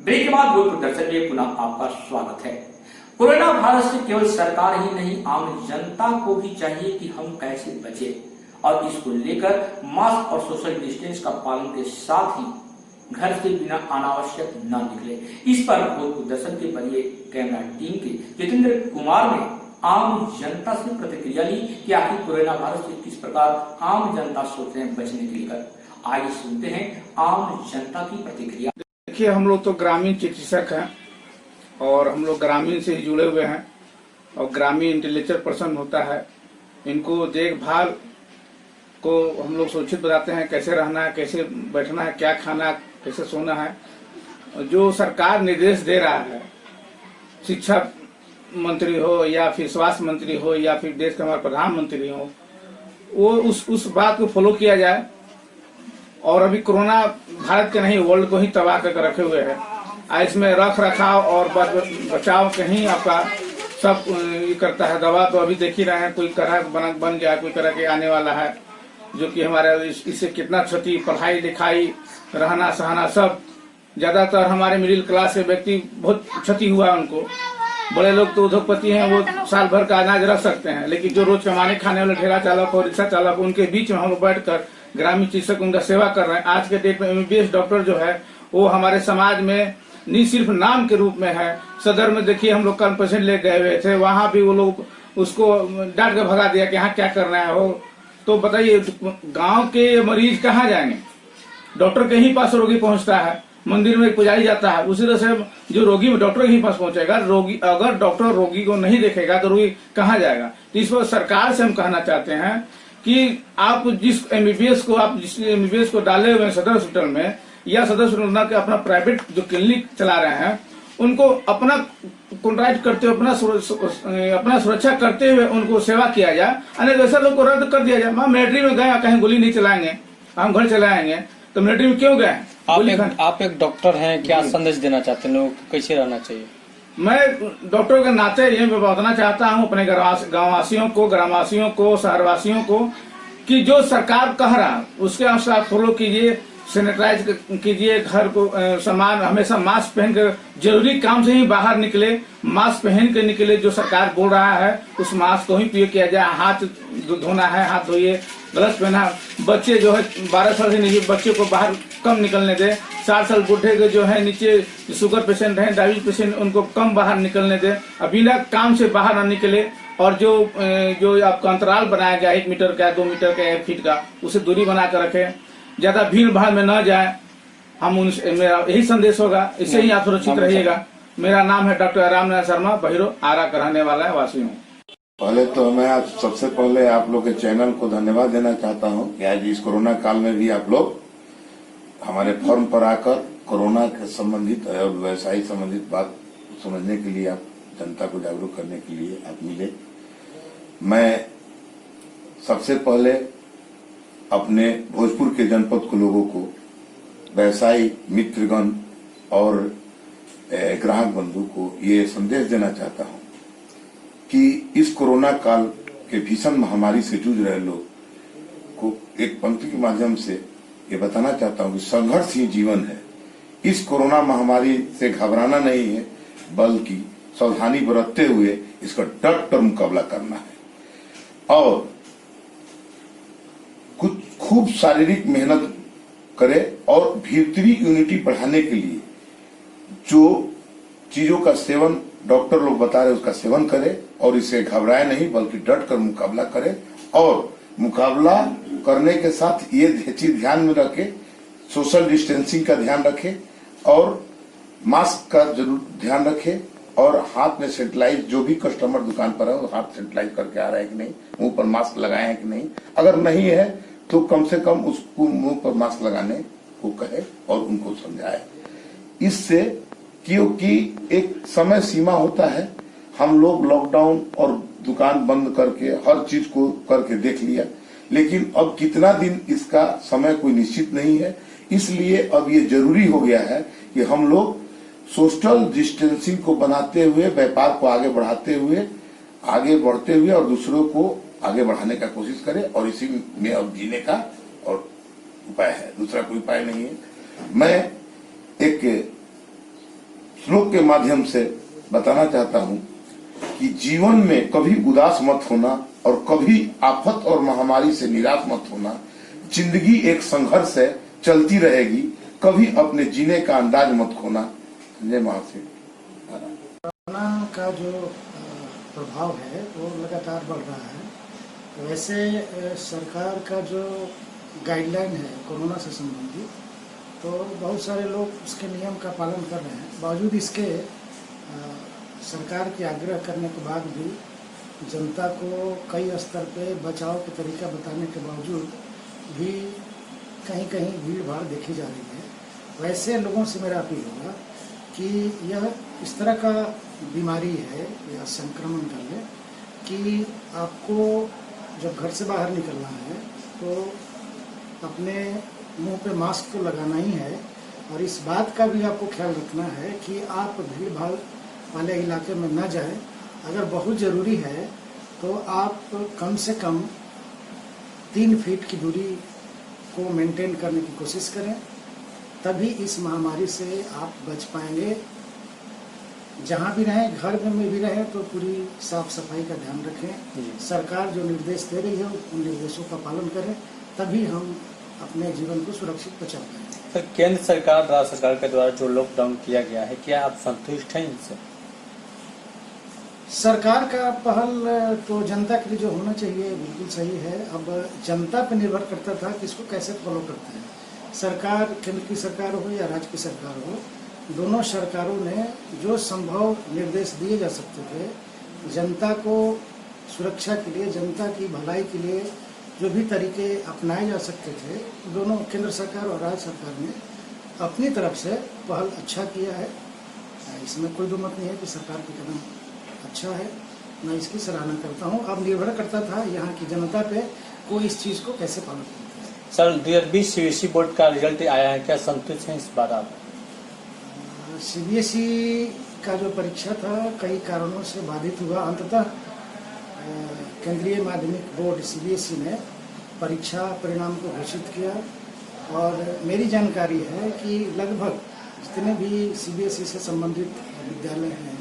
Break के बाद भोजपुर दर्शन में पुनः आपका स्वागत है। कोरोना वायरस से केवल सरकार ही नहीं, आम जनता को भी चाहिए कि हम कैसे बचे और इसको लेकर मास्क और सोशल डिस्टेंस का पालन के साथ ही घर से बिना अनावश्यक न निकले। इस पर भोजपुर दर्शन के बड़े कैमरा टीम के जितेंद्र कुमार ने आम जनता से प्रतिक्रिया ली कि आखिर कोरोना वायरस से किस प्रकार आम जनता सोचते हैं बचने के लिए। आइए सुनते हैं आम जनता की प्रतिक्रिया। देखिए, हम लोग तो ग्रामीण चिकित्सक हैं और हम लोग ग्रामीण से जुड़े हुए हैं और ग्रामीण इंटेलेक्चुअल पर्सन होता है, इनको देखभाल को हम लोग सूचित बताते हैं कैसे रहना है, कैसे बैठना है, क्या खाना है, कैसे सोना है। जो सरकार निर्देश दे रहा है, शिक्षा मंत्री हो या फिर स्वास्थ्य मंत्री हो या फिर देश के हमारे प्रधानमंत्री हो, वो उस बात को फॉलो किया जाए। और अभी कोरोना भारत के नहीं वर्ल्ड को ही तबाह करके रखे हुए है। इसमें रख रखाव और बचाव कहीं आपका सब ये करता है। दवा तो अभी देख ही रहे हैं, कोई तरह बन गया, कोई तरह के आने वाला है, जो कि हमारे इससे कितना क्षति, पढ़ाई लिखाई, रहना सहना सब। ज्यादातर हमारे मिडिल क्लास के व्यक्ति बहुत क्षति हुआ उनको। बड़े लोग तो उद्योगपति हैं, वो साल भर का अनाज रख सकते हैं, लेकिन जो रोज कमाने खाने वाले ठेला चालक और रिक्शा चालक, उनके बीच में हम लोग बैठकर ग्रामीण चिकित्सक उनका सेवा कर रहे हैं। आज के डेट में एमबीबीएस डॉक्टर जो है वो हमारे समाज में नहीं सिर्फ नाम के रूप में है। सदर में देखिए, हम लोग कल पेशेंट ले गए हुए थे, वहां भी वो लोग उसको डांट के भगा दिया कि यहाँ क्या करना है हो। तो बताइए, गांव के मरीज कहाँ जाएंगे? डॉक्टर के ही पास रोगी पहुंचता है, मंदिर में पुजारी जाता है, उसी तरह से जो रोगी डॉक्टर के ही पास पहुंचेगा। रोगी अगर डॉक्टर रोगी को नहीं देखेगा तो रोगी कहाँ जाएगा? तो इस पर सरकार से हम कहना चाहते हैं कि आप जिस एमबीबीएस को डाले हुए सदर हॉस्पिटल में या सदर हॉस्पिटल के अपना प्राइवेट जो क्लिनिक चला रहे हैं, उनको अपना कॉन्ट्रैक्ट करते हुए अपना सुरक्षा करते हुए उनको सेवा किया जाए। अन्य वैसा लोग को रद्द कर दिया जाए। हम मिलिट्री में गए, कहीं गोली नहीं चलाएंगे, हम घर चलाएंगे, तो मिलिट्री में क्यों गए? आप एक डॉक्टर हैं, क्या संदेश देना चाहते हैं लोगों को, कैसे रहना चाहिए? मैं डॉक्टर के नाते ये बताना चाहता हूं अपने गांववासियों को, ग्रामवासियों को, शहरवासियों को कि जो सरकार कह रहा है उसके अनुसार फॉलो कीजिए, सैनिटाइज कीजिए, घर को सामान हमेशा मास्क पहनकर, जरूरी काम से ही बाहर निकले, मास्क पहन के निकले। जो सरकार बोल रहा है उस मास्क को ही उपयोग किया जाए। हाथ धोना है, हाथ धोइए, ग्लव्स पहना। बच्चे जो है 12 साल से नीचे बच्चे को बाहर कम निकलने दे। 60 साल बुढ़े के जो है नीचे शुगर पेशेंट है, डायबिटीज पेशेंट, उनको कम बाहर निकलने दे, बिना काम से बाहर न निकले। और जो आपका अंतराल बनाया गया 1 मीटर का, 2 मीटर का, 1 फीट का, उसे दूरी बना कर रखें। ज्यादा भीड़ भाड़ में न जाए। मेरा यही संदेश होगा, इससे ही आप सुरक्षित रहिएगा। मेरा नाम है डॉक्टर रामनाथ शर्मा, बहिरो आरा का रहने वाला है, वासी हूँ। पहले तो मैं आज सबसे पहले आप लोग के चैनल को धन्यवाद देना चाहता हूं कि आज इस कोरोना काल में भी आप लोग हमारे फॉर्म पर आकर कोरोना के संबंधित और व्यवसाय संबंधित बात समझने के लिए, आप जनता को जागरूक करने के लिए आप मिले। मैं सबसे पहले अपने भोजपुर के जनपद के लोगों को, व्यवसायी मित्रगण और ग्राहक बंधु को ये संदेश देना चाहता हूं कि इस कोरोना काल के भीषण महामारी से जूझ रहे लोग को एक पंक्ति के माध्यम से ये बताना चाहता हूं कि संघर्ष ही जीवन है। इस कोरोना महामारी से घबराना नहीं है, बल्कि सावधानी बरतते हुए इसका डट कर मुकाबला करना है और कुछ खूब शारीरिक मेहनत करे और भीतरी यूनिटी बढ़ाने के लिए जो चीजों का सेवन डॉक्टर लोग बता रहे उसका सेवन करे और इससे घबराए नहीं, बल्कि डट कर मुकाबला करे। और मुकाबला करने के साथ ये चीज ध्यान में रखे, सोशल डिस्टेंसिंग का ध्यान रखे और मास्क का जरूर ध्यान रखे और हाथ में सैनिटाइज, जो भी कस्टमर दुकान पर है वो हाथ सैनिटाइज करके आ रहा है कि नहीं, मुंह पर मास्क लगाए हैं कि नहीं। अगर नहीं है तो कम से कम उसको मुंह पर मास्क लगाने को कहे और उनको समझाए। इससे क्योंकि एक समय सीमा होता है, हम लोग लॉकडाउन और दुकान बंद करके हर चीज को करके देख लिया, लेकिन अब कितना दिन इसका समय कोई निश्चित नहीं है। इसलिए अब ये जरूरी हो गया है कि हम लोग सोशल डिस्टेंसिंग को बनाते हुए, व्यापार को आगे बढ़ते हुए और दूसरों को आगे बढ़ाने का कोशिश करें। और इसी में अब जीने का और उपाय है, दूसरा कोई उपाय नहीं है। मैं एक श्लोक के माध्यम से बताना चाहता हूं कि जीवन में कभी उदास मत होना और कभी आफत और महामारी से निराश मत होना। जिंदगी एक संघर्ष है, चलती रहेगी, कभी अपने जीने का अंदाज मत खोना। जय महर्षि। कोरोना का जो प्रभाव है वो लगातार बढ़ रहा है। वैसे सरकार का जो गाइडलाइन है कोरोना से संबंधित, तो बहुत सारे लोग उसके नियम का पालन कर रहे हैं। बावजूद इसके सरकार के आग्रह करने के बाद भी जनता को कई स्तर पे बचाव के तरीका बताने के बावजूद भी कहीं कहीं भीड़ भाड़ देखी जा रही है। वैसे लोगों से मेरा अपील होगा कि यह इस तरह का बीमारी है या संक्रमण कर ले कि आपको जब घर से बाहर निकलना है तो अपने मुंह पे मास्क तो लगाना ही है, और इस बात का भी आपको ख्याल रखना है कि आप भीड़ भाड़ वाले इलाके में न जाएं। अगर बहुत ज़रूरी है तो आप कम से कम 3 फीट की दूरी को मेंटेन करने की कोशिश करें, तभी इस महामारी से आप बच पाएंगे। जहाँ भी रहें, घर में भी रहें तो पूरी साफ सफाई का ध्यान रखें। सरकार जो निर्देश दे रही है उन निर्देशों का पालन करें, तभी हम अपने जीवन को सुरक्षित बचा पाएंगे। सर, केंद्र सरकार, राज्य सरकार के द्वारा जो लॉकडाउन किया गया है, क्या आप संतुष्ट हैं इनसे? सरकार का पहल तो जनता के लिए जो होना चाहिए बिल्कुल सही है। अब जनता पर निर्भर करता था कि इसको कैसे फॉलो करते हैं। सरकार, केंद्र की सरकार हो या राज्य की सरकार हो, दोनों सरकारों ने जो संभव निर्देश दिए जा सकते थे जनता को सुरक्षा के लिए, जनता की भलाई के लिए जो भी तरीके अपनाए जा सकते थे, दोनों केंद्र सरकार और राज्य सरकार ने अपनी तरफ से पहल अच्छा किया है। इसमें कोई दो मत नहीं है कि सरकार की कदम अच्छा है, मैं इसकी सराहना करता हूँ। अब निर्भर करता था यहाँ की जनता पे को इस चीज़ को कैसे पालन करता है। सर, 2020 सीबीएसई बोर्ड का रिजल्ट आया है, क्या संतुष्ट हैं इस बात आप? सीबीएसई का जो परीक्षा था कई कारणों से बाधित हुआ। अंततः केंद्रीय माध्यमिक बोर्ड सीबीएसई ने परीक्षा परिणाम को घोषित किया, और मेरी जानकारी है कि लगभग जितने भी सीबीएसई से संबंधित विद्यालय हैं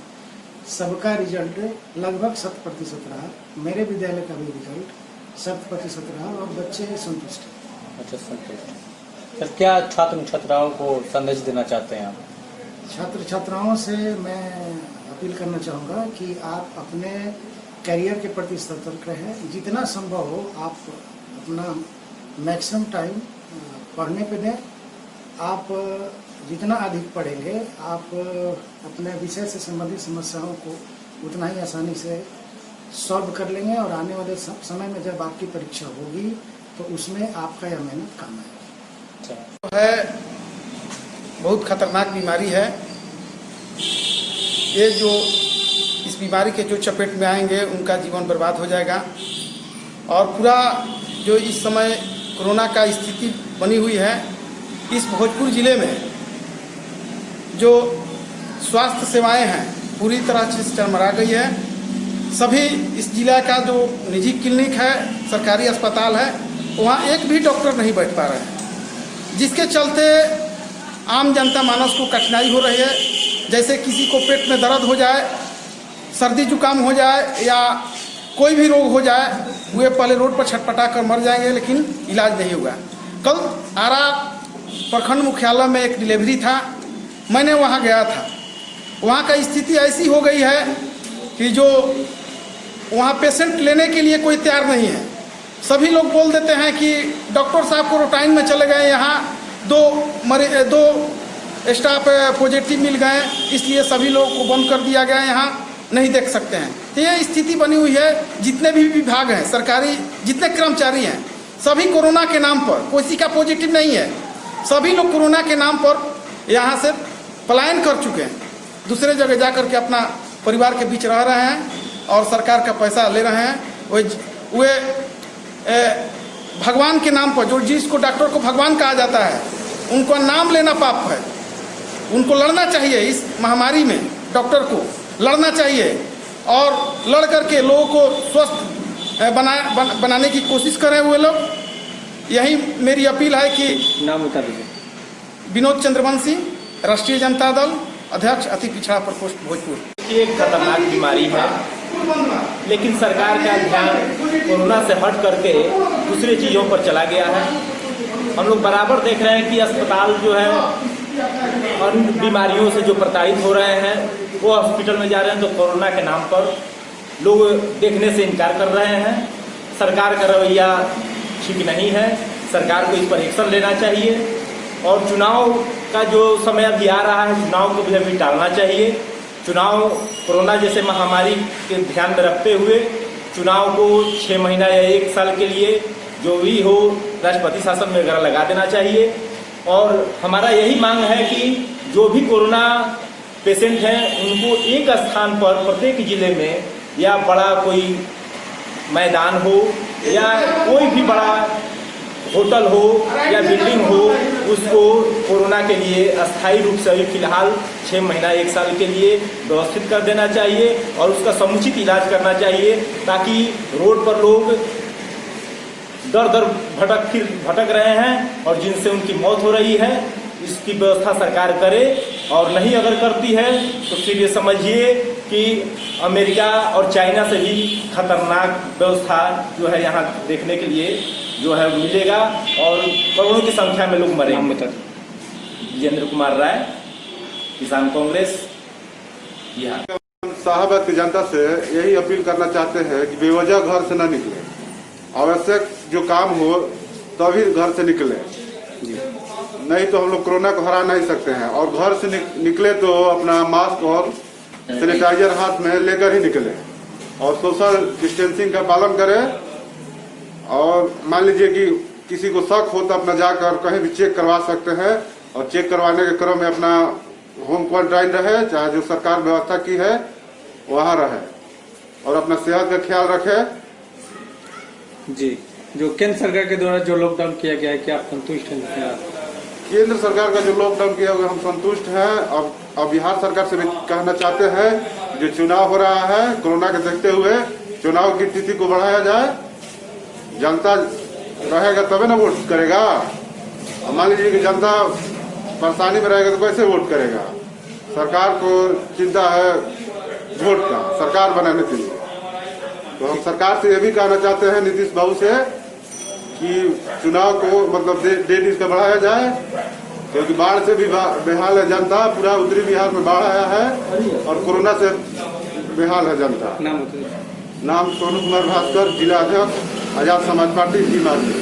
सबका रिजल्ट लगभग 100% रहा। मेरे विद्यालय का भी रिजल्ट 100% रहा और बच्चे संतुष्ट हैं। अच्छा, संतुष्ट। सर, क्या छात्र छात्राओं को संदेश देना चाहते हैं आप? छात्र छात्राओं से मैं अपील करना चाहूँगा कि आप अपने करियर के प्रति सतर्क रहें। जितना संभव हो आप अपना मैक्सिमम टाइम पढ़ने पे दें। आप जितना अधिक पढ़ेंगे आप अपने विषय से संबंधित समस्याओं को उतना ही आसानी से सॉल्व कर लेंगे, और आने वाले समय में जब आपकी परीक्षा होगी तो उसमें आपका यह मेहनत काम आएगी। है बहुत खतरनाक बीमारी है। ये जो इस बीमारी के जो चपेट में आएंगे उनका जीवन बर्बाद हो जाएगा, और पूरा जो इस समय कोरोना का स्थिति बनी हुई है, इस भोजपुर जिले में जो स्वास्थ्य सेवाएं हैं पूरी तरह से चरमरा गई है। सभी इस जिला का जो निजी क्लिनिक है, सरकारी अस्पताल है, वहाँ एक भी डॉक्टर नहीं बैठ पा रहे हैं, जिसके चलते आम जनता मानस को कठिनाई हो रही है। जैसे किसी को पेट में दर्द हो जाए, सर्दी जुकाम हो जाए या कोई भी रोग हो जाए, वे पहले रोड पर छटपटा कर मर जाएंगे, लेकिन इलाज नहीं होगा। कल आरा प्रखंड मुख्यालय में एक डिलीवरी था, मैंने वहाँ गया था। वहाँ का स्थिति ऐसी हो गई है कि जो वहाँ पेशेंट लेने के लिए कोई तैयार नहीं है। सभी लोग बोल देते हैं कि डॉक्टर साहब क्वारंटाइन में चले गए, यहाँ दो स्टाफ पॉजिटिव मिल गए, इसलिए सभी लोगों को बंद कर दिया गया, यहाँ नहीं देख सकते हैं। तो ये स्थिति बनी हुई है। जितने भी विभाग हैं सरकारी, जितने कर्मचारी हैं, सभी कोरोना के नाम पर, किसी का पॉजिटिव नहीं है, सभी लोग कोरोना के नाम पर यहाँ से पलायन कर चुके हैं। दूसरे जगह जा कर के अपना परिवार के बीच रह रहे हैं और सरकार का पैसा ले रहे हैं। वे भगवान के नाम पर, जो जिसको डॉक्टर को भगवान कहा जाता है, उनको नाम लेना पाप है। उनको लड़ना चाहिए, इस महामारी में डॉक्टर को लड़ना चाहिए और लड़ करके लोगों को स्वस्थ बनाने की कोशिश करें हुए लोग। यही मेरी अपील है कि नाम बता दीजिए। विनोद चंद्रवंशी, राष्ट्रीय जनता दल, अध्यक्ष अति पिछड़ा प्रकोष्ठ भोजपुर। ये एक खतरनाक बीमारी है, लेकिन सरकार का ध्यान कोरोना से हट करके दूसरे चीज़ों पर चला गया है। हम लोग बराबर देख रहे हैं कि अस्पताल जो है अन्य बीमारियों से जो प्रताड़ित हो रहे हैं वो हॉस्पिटल में जा रहे हैं, तो कोरोना के नाम पर लोग देखने से इनकार कर रहे हैं। सरकार का रवैया ठीक नहीं है, सरकार को इस पर एक्शन लेना चाहिए और चुनाव का जो समय अभी आ रहा है, चुनाव को भी अभी टालना चाहिए। चुनाव कोरोना जैसे महामारी के ध्यान में रखते हुए चुनाव को 6 महीना या 1 साल के लिए जो भी हो राष्ट्रपति शासन में वगैरह लगा देना चाहिए। और हमारा यही मांग है कि जो भी कोरोना पेशेंट हैं उनको एक स्थान पर प्रत्येक जिले में या बड़ा कोई मैदान हो या कोई भी बड़ा होटल हो या बिल्डिंग हो, उसको कोरोना के लिए अस्थायी रूप से अभी फिलहाल 6 महीना 1 साल के लिए व्यवस्थित कर देना चाहिए और उसका समुचित इलाज करना चाहिए, ताकि रोड पर लोग दर दर भटक रहे हैं और जिनसे उनकी मौत हो रही है, इसकी व्यवस्था सरकार करे। और नहीं अगर करती है तो फिर ये समझिए कि अमेरिका और चाइना से भी खतरनाक व्यवस्था जो है यहाँ देखने के लिए जो है मिलेगा और करोड़ों की संख्या में लोग मरेंगे। विजेंद्र कुमार राय, किसान कांग्रेस, बिहार। साहब की जनता से यही अपील करना चाहते हैं कि बेवजह घर से न निकले, आवश्यक जो काम हो तभी घर से निकले, नहीं तो हम लोग कोरोना को हरा नहीं सकते हैं। और घर से निकले तो अपना मास्क और सैनिटाइजर हाथ में लेकर ही निकले और सोशल डिस्टेंसिंग का पालन करें। और मान लीजिए कि किसी को शक हो तो अपना जाकर कहीं भी चेक करवा सकते हैं और चेक करवाने के क्रम में अपना होम क्वारंटाइन रहे, चाहे जो सरकार व्यवस्था की है वहाँ रहे और अपना सेहत का ख्याल रखे। जी, जो केंद्र सरकार के द्वारा जो लॉकडाउन किया गया है, क्या आप संतुष्ट हैं? केंद्र सरकार का जो लॉकडाउन किया हुआ हम संतुष्ट हैं। अब बिहार सरकार से भी कहना चाहते हैं जो चुनाव हो रहा है कोरोना के देखते हुए चुनाव की तिथि को बढ़ाया जाए। जनता रहेगा तभी ना वोट करेगा। मान लीजिए कि जनता परेशानी में रहेगा तो कैसे वोट करेगा। सरकार को चिंता है वोट का, सरकार बनाने के लिए। तो हम सरकार से ये भी कहना चाहते हैं नीतीश बाबू से कि चुनाव को मतलब डेट इसका बढ़ाया जाए, क्योंकि बाढ़ से भी बेहाल है जनता। पूरा उत्तरी बिहार में बाढ़ आया है और कोरोना से बेहाल है जनता। नाम सोनू कुमार भास्कर, जिला अध्यक्ष आजाद समाज पार्टी, जी।